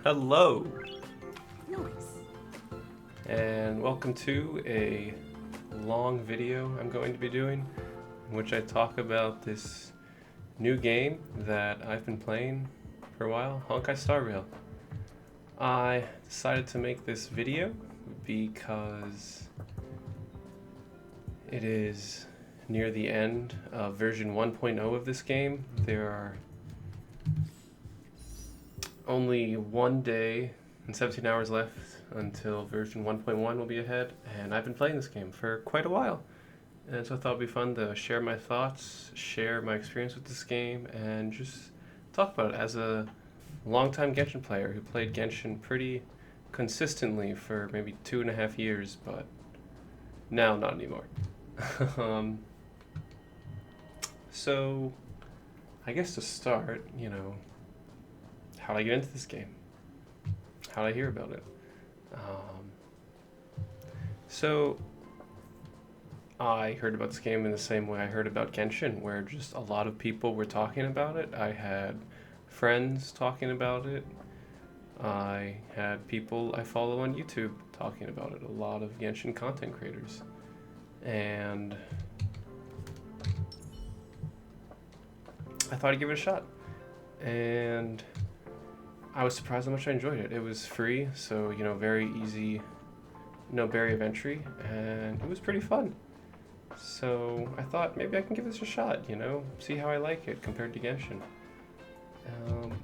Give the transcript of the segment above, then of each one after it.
Hello, Nice. and welcome to a long video I'm going to be doing in which I talk about this new game that I've been playing for a while, Honkai Star Rail. I decided to make this video because it is near the end of version 1.0 of this game. There are only 1 day and 17 hours left until version 1.1 will be ahead, and I've been playing this game for quite a while. And so I thought it'd be fun to share my thoughts, share my experience with this game, and just talk about it as a longtime Genshin player who played Genshin pretty consistently for maybe 2.5 years, but now not anymore. um, so, I guess to start, how did I get into this game? How did I hear about it? So I heard about this game in the same way I heard about Genshin, where just a lot of people were talking about it. I had friends talking about it. I had people I follow on YouTube talking about it, a lot of Genshin content creators. And I thought I'd give it a shot. And I was surprised how much I enjoyed it. It was free, so very easy, no barrier of entry, and it was pretty fun. So I thought maybe I can give this a shot, see how I like it compared to Genshin.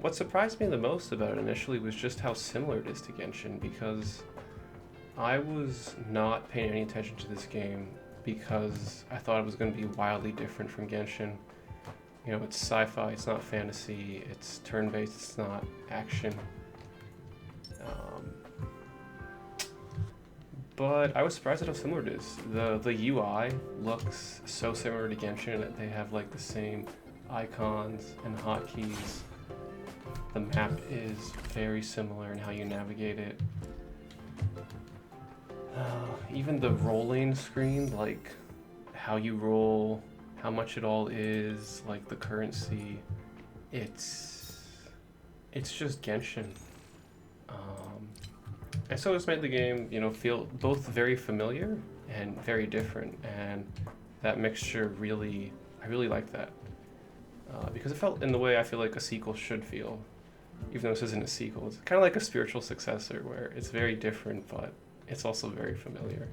What surprised me the most about it initially was just how similar it is to Genshin, because I was not paying any attention to this game because I thought it was going to be wildly different from Genshin. It's sci-fi, it's not fantasy, it's turn-based, it's not action. But I was surprised at how similar it is. The UI looks so similar to Genshin that they have like the same icons and hotkeys. The map is very similar in how you navigate it. Even the rolling screen, like how you roll, how much it all is, like the currency, it's just Genshin. And so it's made the game, feel both very familiar and very different, and that mixture I really like that. Because it felt in the way I feel like a sequel should feel, even though this isn't a sequel. It's kind of like a spiritual successor where it's very different, but it's also very familiar.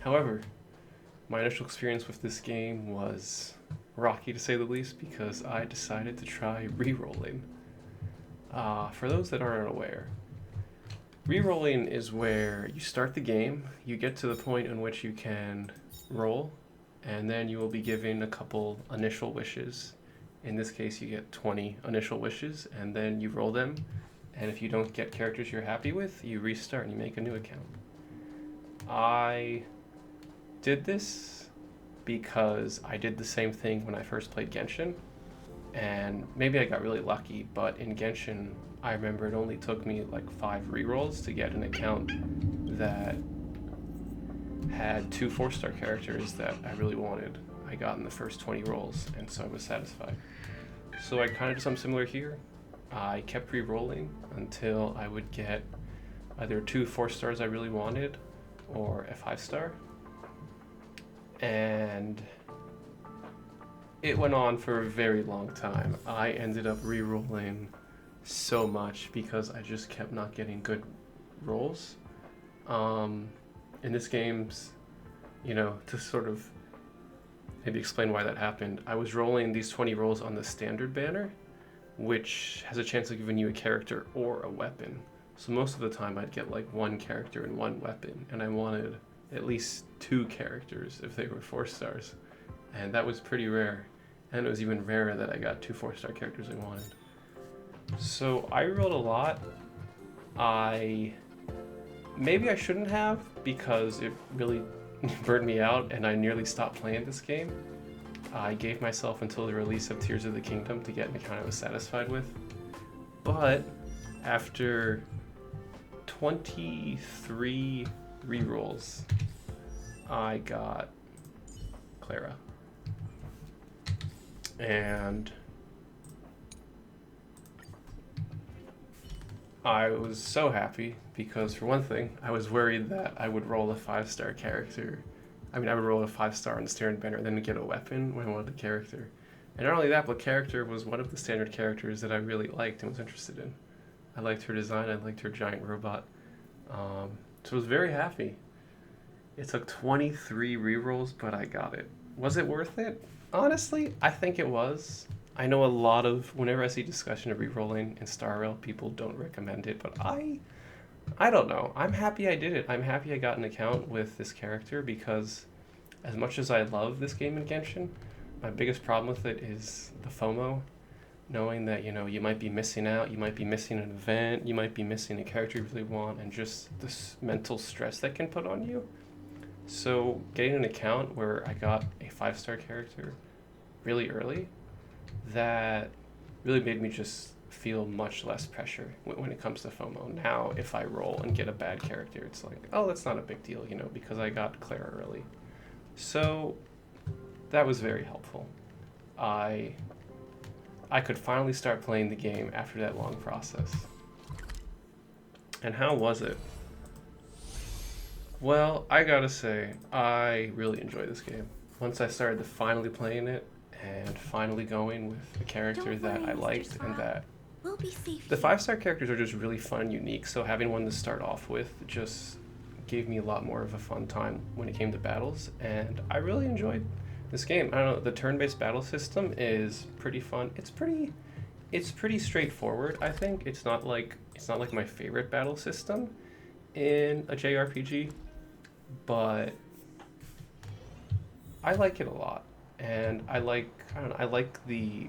However, my initial experience with this game was rocky to say the least because I decided to try re-rolling. For those that aren't aware, re-rolling is where you start the game, you get to the point in which you can roll, and then you will be given a couple initial wishes. In this case, you get 20 initial wishes, and then you roll them, and if you don't get characters you're happy with, you restart and you make a new account. I did this because I did the same thing when I first played Genshin, and maybe I got really lucky, but in Genshin, I remember it only took me like 5 rerolls to get an account that had 2 4-star characters that I really wanted. I got in the first 20 rolls, and so I was satisfied. So I kind of did something similar here. I kept re-rolling until I would get either 2 4-stars I really wanted or a 5-star. And it went on for a very long time. I ended up re-rolling so much because I just kept not getting good rolls. In this game's, to sort of maybe explain why that happened, I was rolling these 20 rolls on the standard banner, which has a chance of giving you a character or a weapon. So most of the time I'd get like 1 character and 1 weapon, and I wanted at least 2 characters if they were 4-stars. And that was pretty rare. And it was even rarer that I got 2 4-star characters I wanted. So I rolled a lot. Maybe I shouldn't have, because it really burned me out and I nearly stopped playing this game. I gave myself until the release of Tears of the Kingdom to get an account I was satisfied with. But after 23 rerolls, I got Clara. And I was so happy because, for one thing, I was worried that I would roll a 5-star character. I mean, I would roll a 5-star on the standard banner and then get a weapon when I wanted the character. And not only that, but character was one of the standard characters that I really liked and was interested in. I liked her design, I liked her giant robot. So I was very happy. It took 23 rerolls, but I got it. Was it worth it? Honestly, I think it was. I know a lot of, whenever I see discussion of rerolling in Star Rail, people don't recommend it, but I don't know. I'm happy I did it. I'm happy I got an account with this character because as much as I love this game in Genshin, my biggest problem with it is the FOMO. Knowing that, you might be missing out, you might be missing an event, you might be missing a character you really want, and just this mental stress that can put on you. So getting an account where I got a 5-star character really early, that really made me just feel much less pressure when it comes to FOMO. Now, if I roll and get a bad character, it's like, oh, that's not a big deal, because I got Clara early. So that was very helpful. I could finally start playing the game after that long process. And how was it? Well, I gotta say, I really enjoyed this game. Once I started to finally playing it, and finally going with a character that I liked, and that We'll be safe. the 5-star characters are just really fun and unique, so having one to start off with just gave me a lot more of a fun time when it came to battles, and I really enjoyed this game. I don't know, the turn-based battle system is pretty fun. It's pretty straightforward, I think. It's not like my favorite battle system in a JRPG, but I like it a lot. And I like the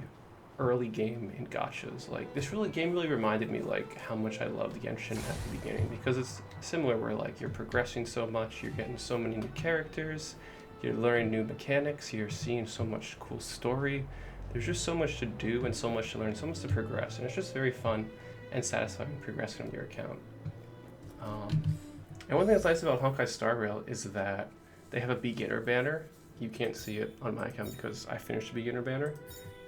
early game in gachas. Like, this game really reminded me like how much I loved Genshin at the beginning, because it's similar where like you're progressing so much, you're getting so many new characters, you're learning new mechanics, you're seeing so much cool story. There's just so much to do and so much to learn, so much to progress, and it's just very fun and satisfying progressing on your account. And one thing that's nice about Honkai Star Rail is that they have a beginner banner. You can't see it on my account because I finished the beginner banner,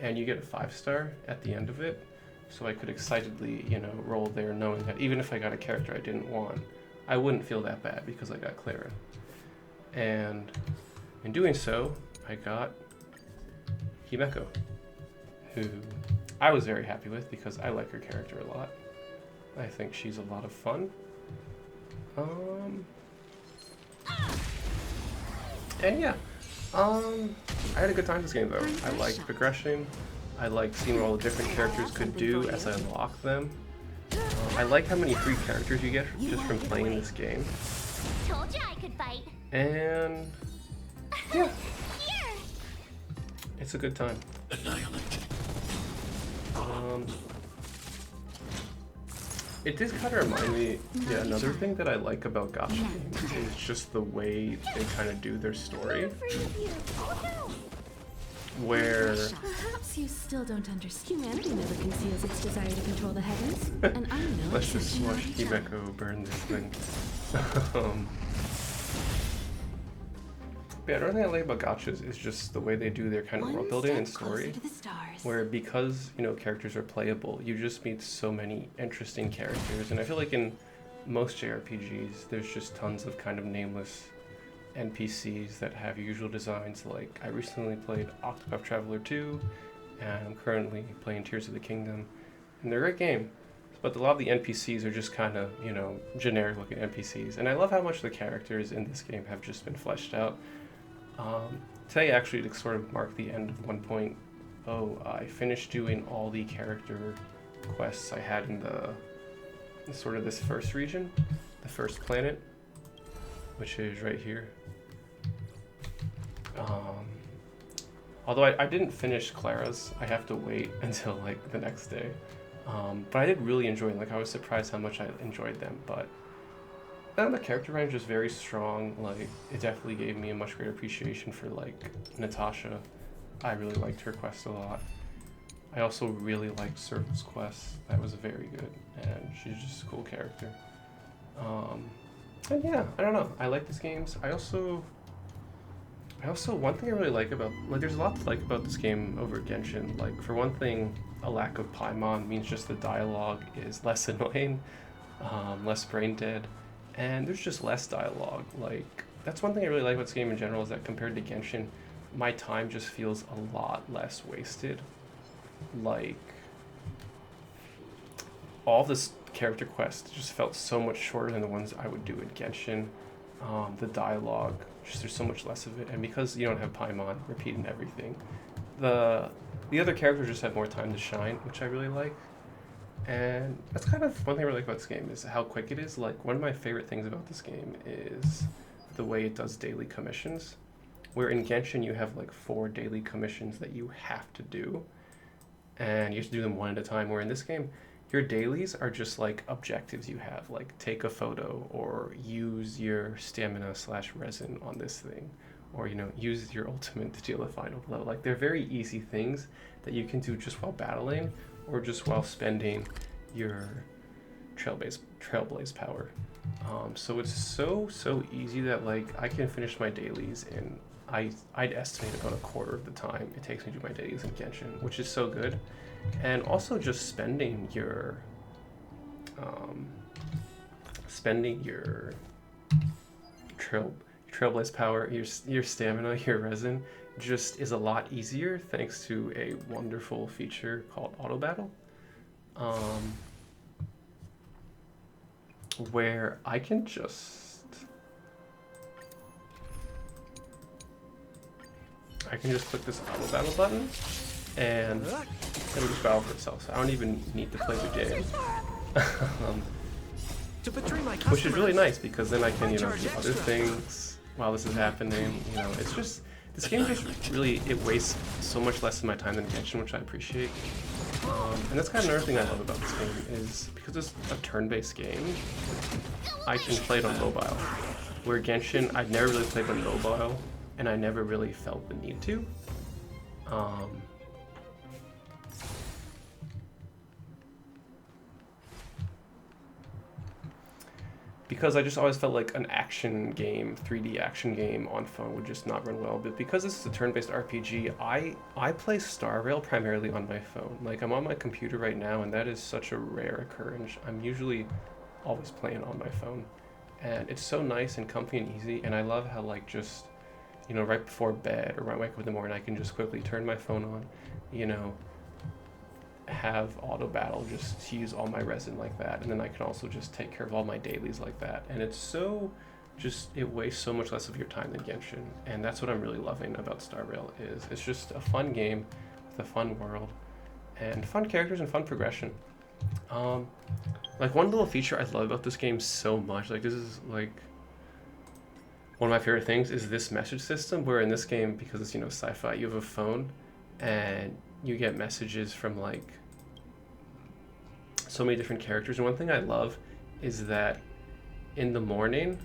and you get a 5-star at the end of it. So I could excitedly, roll there knowing that even if I got a character I didn't want, I wouldn't feel that bad because I got Clara. And in doing so, I got Himeko, who I was very happy with because I like her character a lot. I think she's a lot of fun. And yeah, I had a good time this game though. I liked progression. I liked seeing what all the different characters could do as I unlocked them. I like how many free characters you get just from playing this game. Told you I could fight. And yeah, it's a good time. It did kind of remind me, another thing that I like about gacha games is just the way they kind of do their story. Where Perhaps you still don't understand. Humanity never conceals its desire to control the heavens, and I know. let's just watch Himeko burn this thing. Yeah, another thing I like about gachas is just the way they do their kind of world building and story. Where because, characters are playable, you just meet so many interesting characters. And I feel like in most JRPGs, there's just tons of kind of nameless NPCs that have usual designs. Like, I recently played Octopath Traveler 2, and I'm currently playing Tears of the Kingdom. And they're a great game. But a lot of the NPCs are just kind of, generic looking NPCs. And I love how much the characters in this game have just been fleshed out. Today actually to sort of mark the end of 1.0, I finished doing all the character quests I had in the sort of this first region, the first planet, which is right here. Although I didn't finish Clara's, I have to wait until like the next day. But I did really enjoy them. Like, I was surprised how much I enjoyed them, but the character range was very strong. Like, it definitely gave me a much greater appreciation for like Natasha. I really liked her quest a lot. I also really liked Circle's quest. That was very good, and she's just a cool character. And yeah, I don't know. I like these games. I also one thing I really like about, like, there's a lot to like about this game over Genshin. Like, for one thing, a lack of Paimon means just the dialogue is less annoying, less brain dead, and there's just less dialogue. Like, that's one thing I really like about this game in general, is that compared to Genshin, my time just feels a lot less wasted. Like, all this character quest just felt so much shorter than the ones I would do in Genshin. The dialogue, just there's so much less of it, and because you don't have Paimon repeating everything, the other characters just have more time to shine, which I really like. And that's kind of one thing I really like about this game, is how quick it is. Like, one of my favorite things about this game is the way it does daily commissions, where in Genshin you have like 4 daily commissions that you have to do, and you have to do them one at a time, where in this game your dailies are just like objectives you have, like take a photo, or use your stamina / resin on this thing, or, you know, use your ultimate to deal a final blow. Like, they're very easy things that you can do just while battling, or just while spending your trailblaze power. So it's so easy that, like, I can finish my dailies in, I'd estimate about a quarter of the time it takes me to do my dailies in Genshin, which is so good. And also just spending your trailblaze power, your stamina, your resin, just is a lot easier thanks to a wonderful feature called auto battle, where I can just click this auto battle button, and it'll just battle for itself. So I don't even need to play the game. Which is really nice, because then I can, you know, do other things while this is happening. You know, it's just, this game just really, it wastes so much less of my time than Genshin, which I appreciate. And that's kind of another thing I love about this game, is because it's a turn-based game, I can play it on mobile. Where Genshin, I'd never really played on mobile, and I never really felt the need to. Because I just always felt like an action game, 3D action game on phone would just not run well. But because this is a turn-based RPG, I play Star Rail primarily on my phone. Like, I'm on my computer right now, and that is such a rare occurrence. I'm usually always playing on my phone. And it's so nice and comfy and easy, and I love how, like, just, you know, right before bed or when I wake up in the morning, I can just quickly turn my phone on, you know, have auto battle just to use all my resin like that, and then I can also just take care of all my dailies like that. And it's so, just, it wastes so much less of your time than Genshin, and that's what I'm really loving about Star Rail. Is it's just a fun game with a fun world and fun characters and fun progression. Like, one little feature I love about this game so much, like, this is like one of my favorite things, is this message system, where in this game, because it's, you know, sci-fi, you have a phone and you get messages from, like, so many different characters. And one thing I love is that in the morning,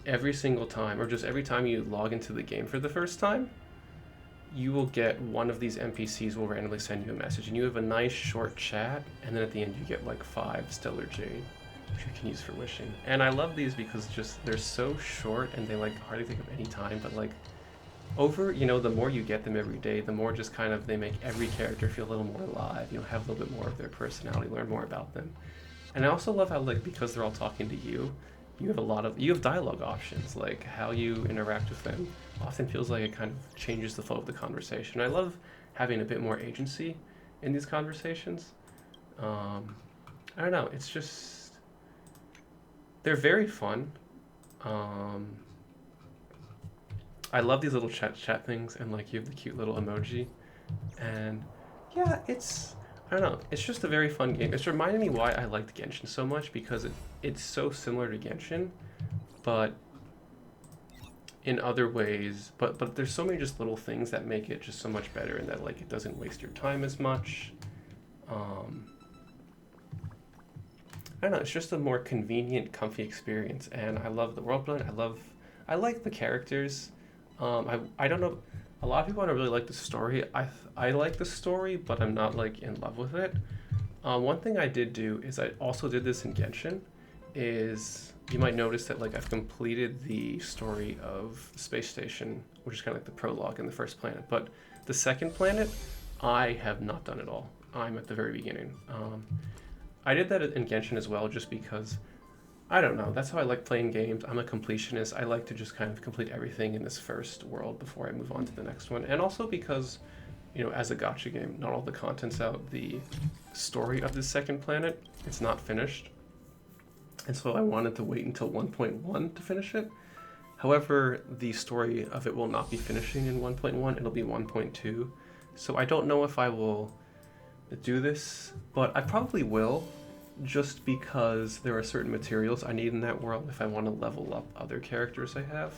every single time, or just every time you log into the game for the first time, you will get one of these NPCs will randomly send you a message, and you have a nice short chat, and then at the end you get like 5 Stellar Jade, which you can use for wishing. And I love these because just, they're so short, and they, like, hardly take up any time, but, like, over, you know, the more you get them every day, the more just kind of they make every character feel a little more alive, you know, have a little bit more of their personality, learn more about them. And I also love how, like, because they're all talking to you, you have dialogue options, like how you interact with them often feels like it kind of changes the flow of the conversation. I love having a bit more agency in these conversations. I don't know, it's just, they're very fun. I love these little chat things, and, like, you have the cute little emoji, and yeah, it's, I don't know, it's just a very fun game. It's reminding me why I liked Genshin so much, because it's so similar to Genshin, but in other ways, but there's so many just little things that make it just so much better, and that, like, it doesn't waste your time as much. I don't know, it's just a more convenient, comfy experience, and I love the world building. I like the characters. I don't know, a lot of people don't really like the story. I like the story, but I'm not, like, in love with it. One thing I did do is I also did this in Genshin, is you might notice that like I've completed the story of the space station, which is kind of like the prologue in the first planet. But the second planet, I have not done at all. I'm at the very beginning. I did that in Genshin as well, just because I don't know. That's how I like playing games. I'm a completionist. I like to just kind of complete everything in this first world before I move on to the next one. And also because, you know, as a gacha game, not all the content's out. The story of the second planet, it's not finished. And so I wanted to wait until 1.1 to finish it. However, the story of it will not be finishing in 1.1. It'll be 1.2. So I don't know if I will do this, but I probably will, just because there are certain materials I need in that world if I want to level up other characters I have.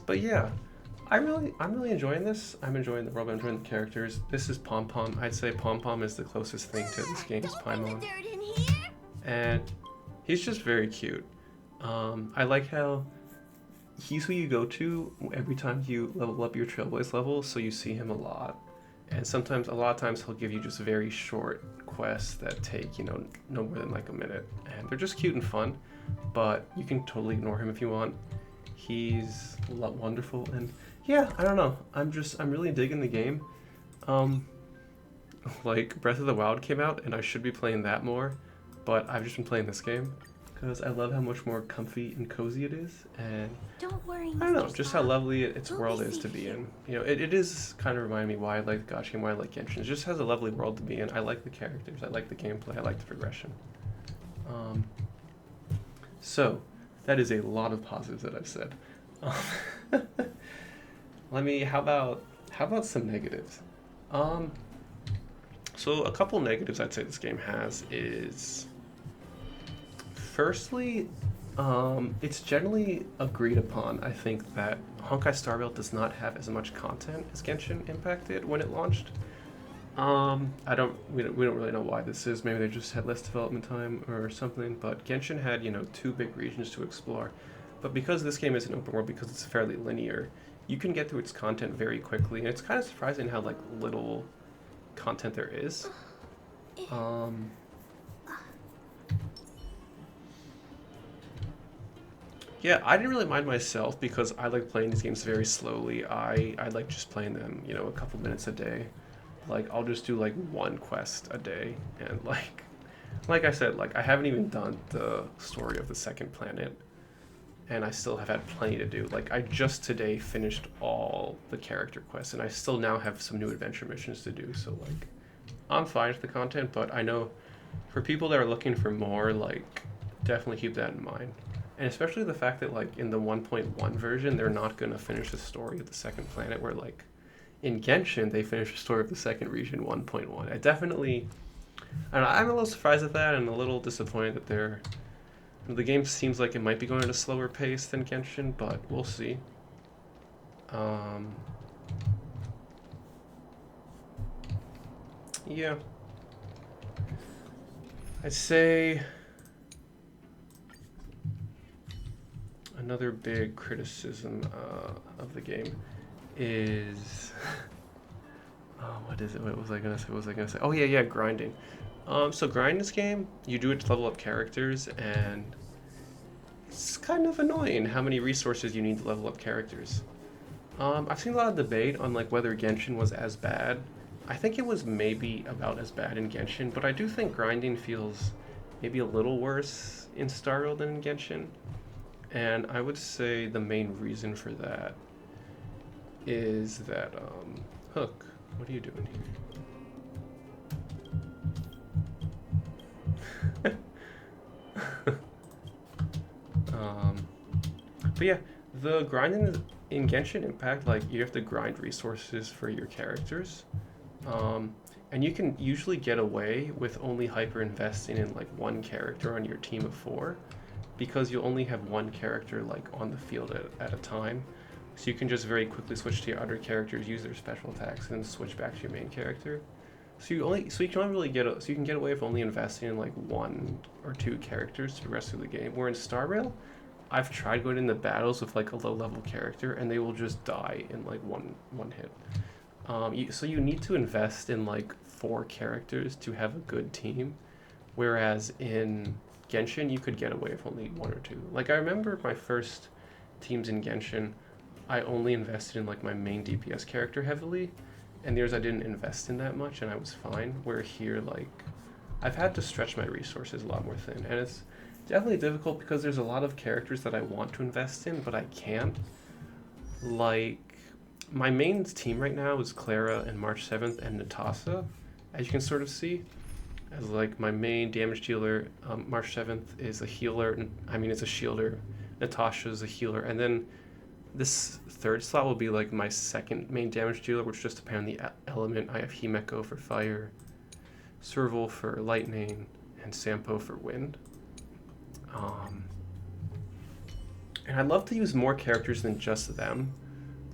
But yeah, I'm really enjoying this. I'm enjoying the world. I'm enjoying the characters. This is Pom Pom. I'd say Pom Pom is the closest thing to this game's Paimon, and he's just very cute. I like how he's who you go to every time you level up your Trailblaze level, so you see him a lot. And sometimes, a lot of times, he'll give you just very short quests that take, you know, no more than like a minute. And they're just cute and fun, but you can totally ignore him if you want. He's wonderful, and yeah, I don't know. I'm really digging the game. Like, Breath of the Wild came out, and I should be playing that more, but I've just been playing this game because I love how much more comfy and cozy it is, and Don't worry, I don't know, Mr. just how Spock. lovely its We'll world be is to safe be here. in. You know, it is kind of reminding me why I like the gacha game, why I like Genshin. It just has a lovely world to be in. I like the characters, I like the gameplay, I like the progression. So, that is a lot of positives that I've said. How about some negatives? So a couple negatives I'd say this game has is, firstly, it's generally agreed upon, I think, that Honkai Star Rail does not have as much content as Genshin Impact did when it launched. We don't really know why this is. Maybe they just had less development time or something. But Genshin had, you know, 2 big regions to explore. But because this game is an open world, because it's fairly linear, you can get through its content very quickly. And it's kind of surprising how like little content there is. Yeah, I didn't really mind myself because I like playing these games very slowly. I like just playing them, you know, a couple minutes a day. Like, I'll just do like 1 quest a day, and like I said, like I haven't even done the story of the second planet, and I still have had plenty to do. Like, I just today finished all the character quests, and I still now have some new adventure missions to do. So like, I'm fine with the content, but I know for people that are looking for more, like, definitely keep that in mind. And especially the fact that like in the 1.1 version, they're not gonna finish the story of the second planet, where like in Genshin, they finished the story of the second region 1.1. I don't know, I'm a little surprised at that and a little disappointed that the game seems like it might be going at a slower pace than Genshin, but we'll see. Yeah. I'd say another big criticism of the game is what is it? What was I gonna say? Oh yeah, grinding. So grind this game, you do it to level up characters, and it's kind of annoying how many resources you need to level up characters. I've seen a lot of debate on like whether Genshin was as bad. I think it was maybe about as bad in Genshin, but I do think grinding feels maybe a little worse in Star Rail than in Genshin. And I would say the main reason for that is that, Hook, what are you doing here? But yeah, the grinding in Genshin Impact, like, you have to grind resources for your characters. And you can usually get away with only hyper investing in like 1 character on your team of 4, because you only have 1 character like on the field at a time. So you can just very quickly switch to your other characters, use their special attacks, and then switch back to your main character. So you can only really so you can get away with only investing in like 1 or 2 characters the rest of the game. Where in Star Rail, I've tried going into battles with like a low level character, and they will just die in like one hit. So you need to invest in like 4 characters to have a good team. Whereas in Genshin, you could get away with only one or two. Like, I remember my first teams in Genshin, I only invested in like my main DPS character heavily, and there's I didn't invest in that much, and I was fine. Where here, like, I've had to stretch my resources a lot more thin, and it's definitely difficult because there's a lot of characters that I want to invest in, but I can't. Like, my main team right now is Clara and March 7th and Natasha, as you can sort of see. As like my main damage dealer, March 7th is a healer, I mean, it's a shielder. Natasha is a healer, and then this third slot will be like my second main damage dealer, which just depends on the element. I have Himeko for fire, Serval for lightning, and Sampo for wind. And I'd love to use more characters than just them.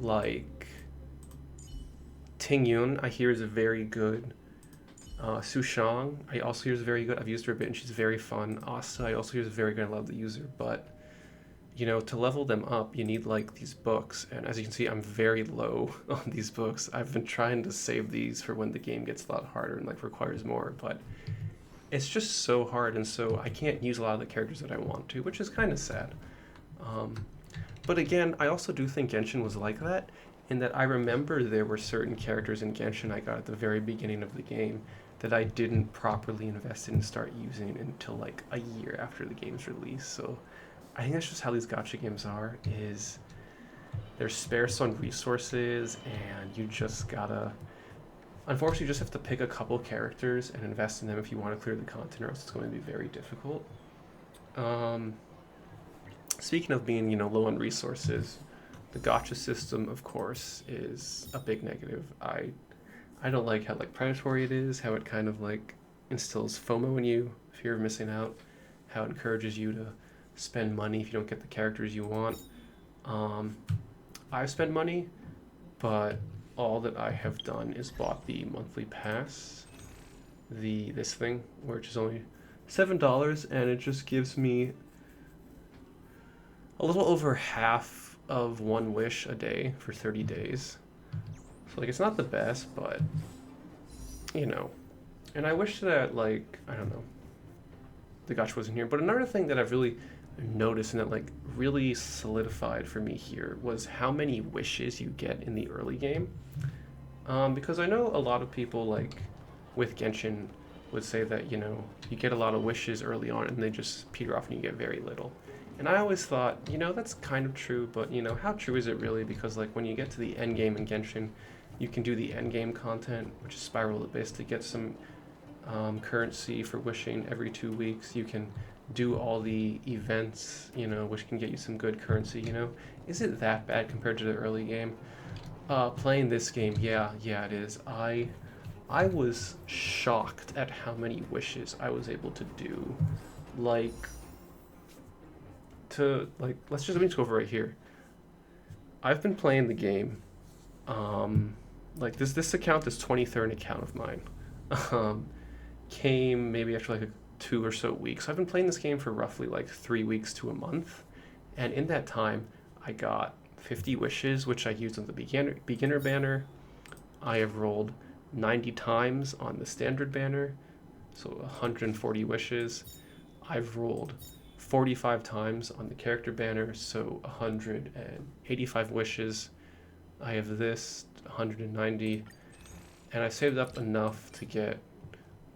Like Ting Yun, I hear is a very good. Su Shang, I also hear is very good. I've used her a bit and she's very fun. Asta, I also hear is very good. I love the user, but you know, to level them up, you need like these books. And as you can see, I'm very low on these books. I've been trying to save these for when the game gets a lot harder and like requires more, but it's just so hard, and so I can't use a lot of the characters that I want to, which is kind of sad. But again, I also do think Genshin was like that, in that I remember there were certain characters in Genshin I got at the very beginning of the game that I didn't properly invest in and start using until like a year after the game's release. So I think that's just how these gacha games are, is they're sparse on resources, and you just gotta, unfortunately, you just have to pick a couple characters and invest in them if you want to clear the content, or else it's going to be very difficult. Speaking of being, you know, low on resources, the gacha system, of course, is a big negative. I don't like how like predatory it is, how it kind of like instills FOMO in you, fear of missing out, how it encourages you to spend money if you don't get the characters you want. I've spent money, but all that I have done is bought the monthly pass, this thing, which is only $7, and it just gives me a little over half of one wish a day for 30 days. So like, it's not the best, but you know. And I wish that, like, I don't know, the gacha wasn't here. But another thing that I've really noticed and that like really solidified for me here was how many wishes you get in the early game. Because I know a lot of people like with Genshin would say that, you know, you get a lot of wishes early on and they just peter off and you get very little. And I always thought, you know, that's kind of true, but you know, how true is it really? Because like when you get to the end game in Genshin, you can do the end game content, which is Spiral Abyss, to get some currency for wishing every 2 weeks. You can do all the events, you know, which can get you some good currency, you know. Is it that bad compared to the early game? Playing this game, yeah, it is. I was shocked at how many wishes I was able to do. Like, let me just go over right here. I've been playing the game, like this account, this 23rd account of mine, came maybe after like 2 or so weeks. I've been playing this game for roughly like 3 weeks to a month, and in that time, I got 50 wishes, which I used on the beginner banner. I have rolled 90 times on the standard banner, so 140 wishes. I've rolled 45 times on the character banner, so 185 wishes. I have this 190, and I saved up enough to get,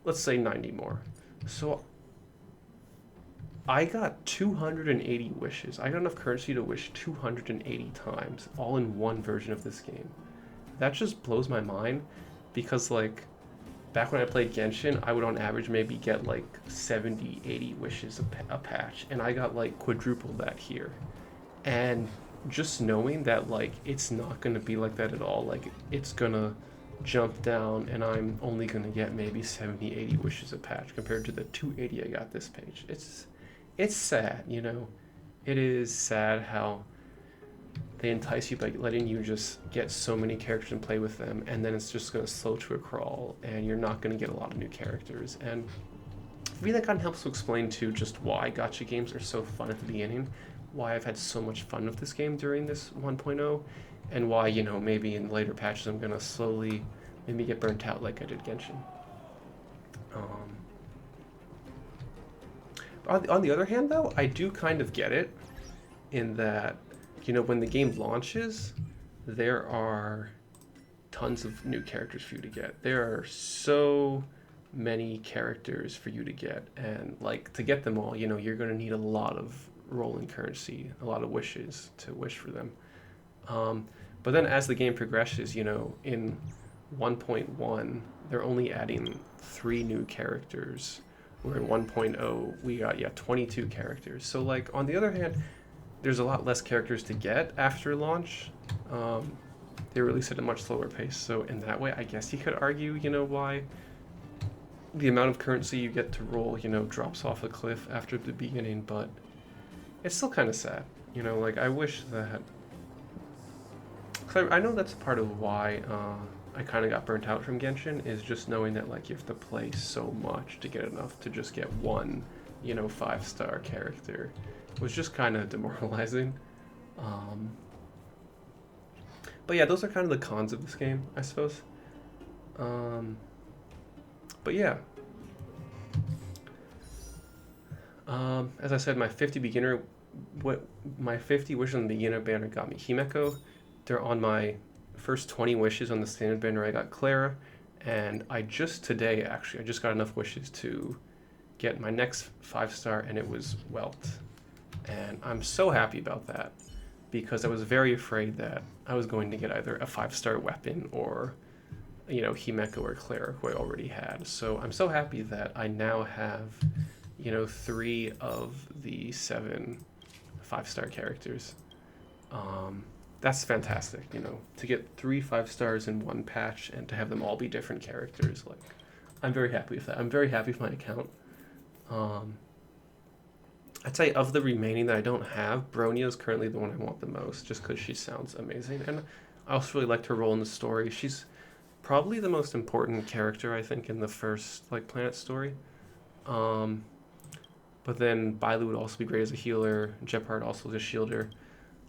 let's say, 90 more. So I got 280 wishes. I got enough currency to wish 280 times, all in one version of this game. That just blows my mind, because like back when I played Genshin, I would on average maybe get like 70, 80 wishes a patch, and I got like quadruple that here. And just knowing that like it's not going to be like that at all, like it's going to jump down and I'm only going to get maybe 70, 80 wishes a patch compared to the 280 I got this page. It's sad, you know. It is sad how they entice you by letting you just get so many characters and play with them, and then it's just going to slow to a crawl, and you're not going to get a lot of new characters. And for me, that kind of helps to explain too just why gacha games are so fun at the beginning, why I've had so much fun with this game during this 1.0, and why, you know, maybe in later patches I'm going to slowly maybe get burnt out like I did Genshin. On the other hand, though, I do kind of get it in that, when the game launches, there are tons of new characters for you to get. There are so many characters for you to get, and like to get them all, you're going to need a lot of rolling currency, a lot of wishes to wish for them. But then as the game progresses, in 1.1, they're only adding 3 new characters, where in 1.0 we got 22 characters. So like on the other hand, there's a lot less characters to get after launch. They release at a much slower pace, so in that way, I guess you could argue, why the amount of currency you get to roll, drops off a cliff after the beginning, but it's still kind of sad. Like, I wish that... Cause I know that's part of why I kind of got burnt out from Genshin, is just knowing that, like, you have to play so much to get enough to just get one, 5-star character. It was just kind of demoralizing. But yeah, those are kind of the cons of this game, I suppose. But yeah. As I said, my 50 wishes on the beginner banner got me Himeko. They're on my first 20 wishes on the standard banner. I got Clara, and I just got enough wishes to get my next 5-star, and it was Welt. And I'm so happy about that, because I was very afraid that I was going to get either a 5-star weapon or, Himeko or Clara, who I already had. So I'm so happy that I now have, 3 of the 7 5-star characters. That's fantastic, to get 3 5-stars in one patch and to have them all be different characters. Like, I'm very happy with that. I'm very happy with my account. I'd say of the remaining that I don't have, Bronia is currently the one I want the most, just because she sounds amazing. And I also really liked her role in the story. She's probably the most important character, I think, in the first, Planet story. But then Bailu would also be great as a healer. Gepard also as a shielder.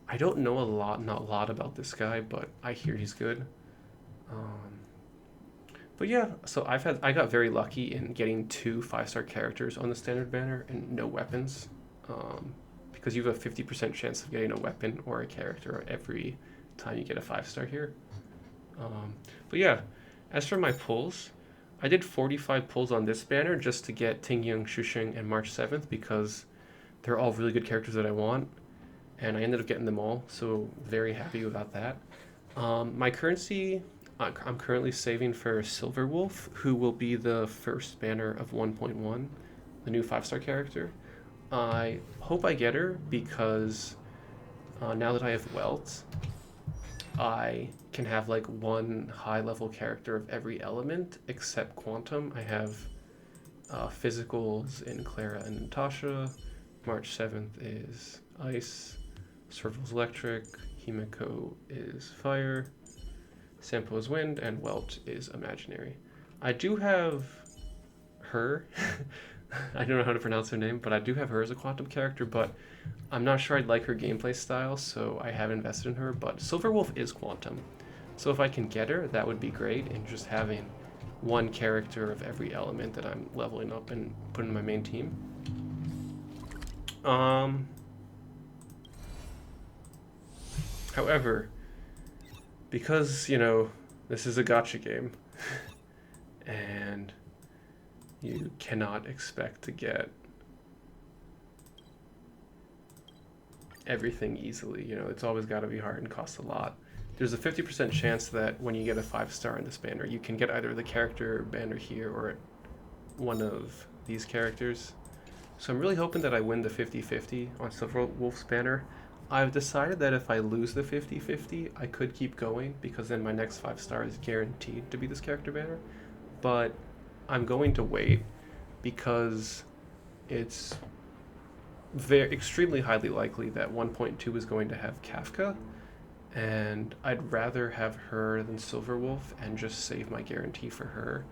I don't know not a lot about this guy, but I hear he's good. But yeah, so I got very lucky in getting 2 5-star characters on the standard banner and no weapons. Because you have a 50% chance of getting a weapon or a character every time you get a 5-star here. But yeah, as for my pulls, I did 45 pulls on this banner just to get Tingyun, Shusheng, and March 7th, because they're all really good characters that I want, and I ended up getting them all, so very happy about that. My currency, I'm currently saving for Silverwolf, who will be the first banner of 1.1, the new 5-star character. I hope I get her, because now that I have Welt, I can have one high-level character of every element except Quantum. I have physicals in Clara and Natasha. March 7th is Ice. Serval's Electric. Himeko is Fire. Sampo is Wind, and Welt is Imaginary. I do have her. I don't know how to pronounce her name, but I do have her as a Quantum character, but I'm not sure I'd like her gameplay style, so I haven't invested in her. But Silverwolf is Quantum, so if I can get her, that would be great, and just having one character of every element that I'm leveling up and putting in my main team. However, because, this is a gacha game, and you cannot expect to get everything easily. It's always got to be hard and cost a lot. There's a 50% chance that when you get a 5-star in this banner, you can get either the character banner here or one of these characters. So I'm really hoping that I win the 50-50 on Silverwolf's banner. I've decided that if I lose the 50-50, I could keep going, because then my next 5-star is guaranteed to be this character banner. But I'm going to wait, because it's extremely highly likely that 1.2 is going to have Kafka, and I'd rather have her than Silverwolf and just save my guarantee for her.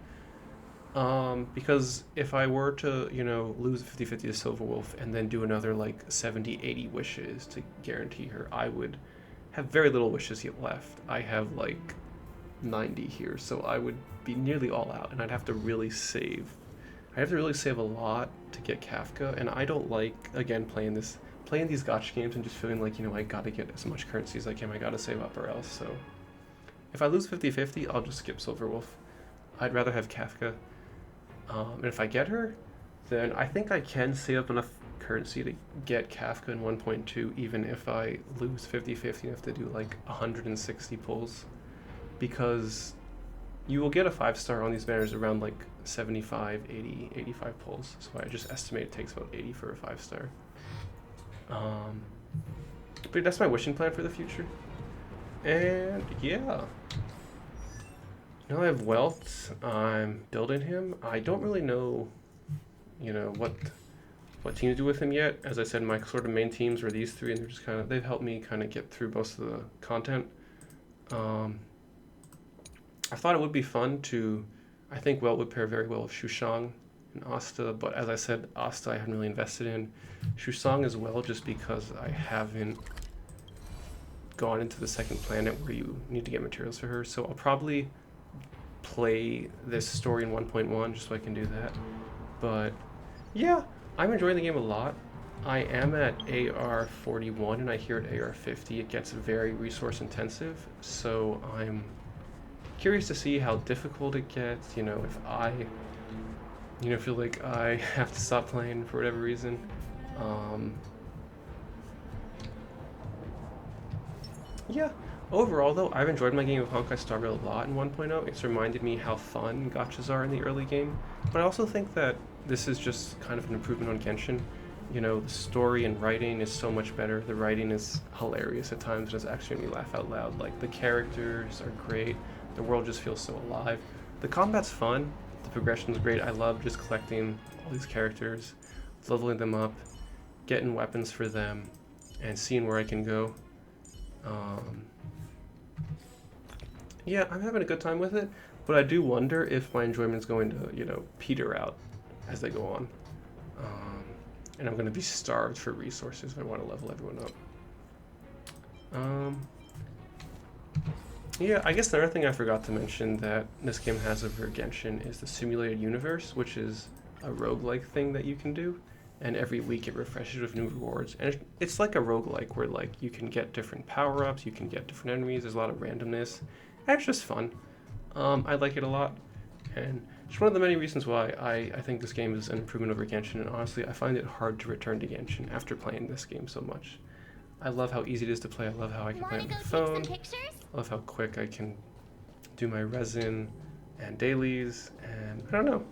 Because if I were to, lose 50-50 to Silverwolf and then do another 70-80 wishes to guarantee her, I would have very little wishes yet left. I have 90 here, so I would be nearly all out, and I'd have to really save. I have to really save a lot to get Kafka, and I don't like, again, playing these gacha games and just feeling like, I gotta get as much currency as I can, I gotta save up or else. So if I lose 50-50, I'll just skip Silverwolf. I'd rather have Kafka. And if I get her, then I think I can save up enough currency to get Kafka in 1.2, even if I lose 50-50 and have to do like 160 pulls. Because you will get a 5-star on these banners around like 75, 80, 85 pulls. So I just estimate it takes about 80 for a 5-star. But that's my wishing plan for the future. And yeah. Now I have Welt. I'm building him. I don't really know, what team to do with him yet. As I said, my sort of main teams were these three, and they're just they've helped me kind of get through most of the content. I thought it would be fun I think Welt would pair very well with Shushang and Asta, but as I said, Asta I haven't really invested in. Shushang as well, just because I haven't gone into the second planet where you need to get materials for her, so I'll probably play this story in 1.1 just so I can do that. But yeah, I'm enjoying the game a lot. I am at AR 41 and I hear at AR 50 it gets very resource intensive, so I'm curious to see how difficult it gets, if I feel like I have to stop playing for whatever reason. Yeah, overall though, I've enjoyed my game of Honkai Star Rail a lot in 1.0. It's reminded me how fun gachas are in the early game, but I also think that this is just kind of an improvement on Genshin. The story and writing is so much better. The writing is hilarious at times, and it's actually made me laugh out loud. Like, the characters are great, the world just feels so alive. The combat's fun, the progression's great. I love just collecting all these characters, leveling them up, getting weapons for them, and seeing where I can go. Yeah, I'm having a good time with it, but I do wonder if my enjoyment's going to, peter out as they go on. And I'm going to be starved for resources if I want to level everyone up. Yeah, I guess another thing I forgot to mention that this game has over Genshin is the simulated universe, which is a roguelike thing that you can do. And every week it refreshes with new rewards. And it's like a roguelike where you can get different power-ups, you can get different enemies, there's a lot of randomness. And it's just fun. I like it a lot. And it's one of the many reasons why I think this game is an improvement over Genshin. And honestly, I find it hard to return to Genshin after playing this game so much. I love how easy it is to play. I love how I can play on my phone. I love how quick I can do my resin and dailies. And I don't know.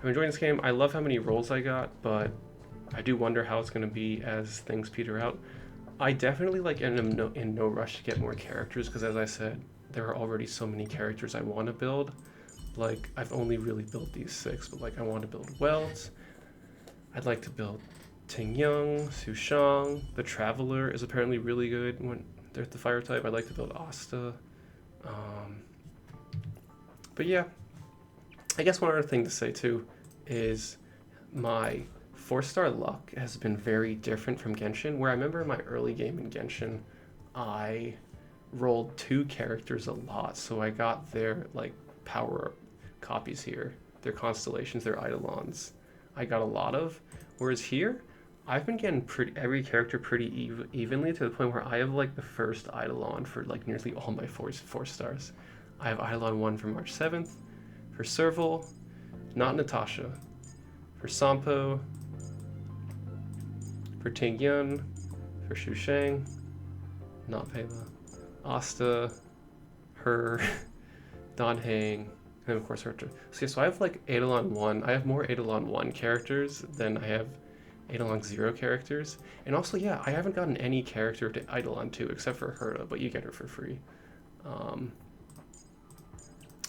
I'm enjoying this game. I love how many rolls I got, but I do wonder how it's going to be as things peter out. I definitely am in no rush to get more characters because, as I said, there are already so many characters I want to build. I've only really built these 6, but I want to build Welt. I'd like to build Tingyang, Sushang. The Traveler is apparently really good when they're at the fire type. I'd like to build Asta. But yeah, I guess one other thing to say too is my 4-star luck has been very different from Genshin, where I remember in my early game in Genshin, I rolled 2 characters a lot, so I got their power copies here, their constellations, their eidolons. I got a lot of, whereas here, I've been getting every character pretty evenly to the point where I have the first eidolon for nearly all my 4 stars. I have eidolon 1 for March 7th, for Serval, not Natasha, for Sampo, for Tingyun, for Shushang, not Pela, Asta, her, Donhang, and of course Herta. So I have Eidolon 1. I have more Eidolon 1 characters than I have Eidolon 0 characters. And also, yeah, I haven't gotten any character to Eidolon 2 except for Herta, but you get her for free.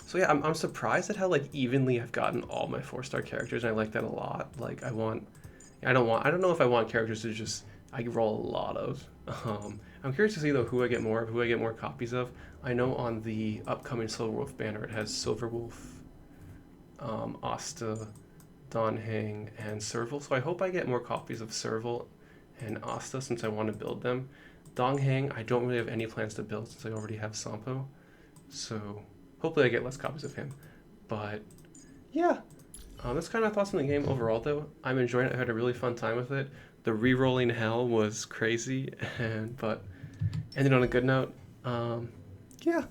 So yeah, I'm surprised at how evenly I've gotten all my 4-star characters, and I like that a lot. I don't know if I want characters to just I roll a lot of. I'm curious to see though who I get more copies of. I know on the upcoming Silverwolf banner it has Silverwolf, Asta, Donhang, and Serval. So I hope I get more copies of Serval and Asta since I want to build them. Donghang, I don't really have any plans to build since I already have Sampo. So hopefully I get less copies of him. But yeah, That's kind of thoughts on the game overall, though. I'm enjoying it. I had a really fun time with it. The re-rolling hell was crazy, but ended on a good note. Yeah,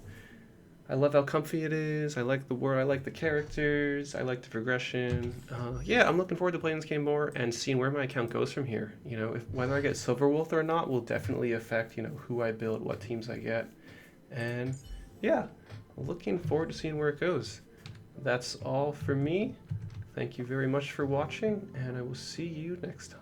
I love how comfy it is. I like the world. I like the characters. I like the progression. Yeah, I'm looking forward to playing this game more and seeing where my account goes from here. You know, if whether I get Silver Wolf or not will definitely affect, you know, who I build, what teams I get, and yeah, looking forward to seeing where it goes. That's all for me. Thank you very much for watching, and I will see you next time.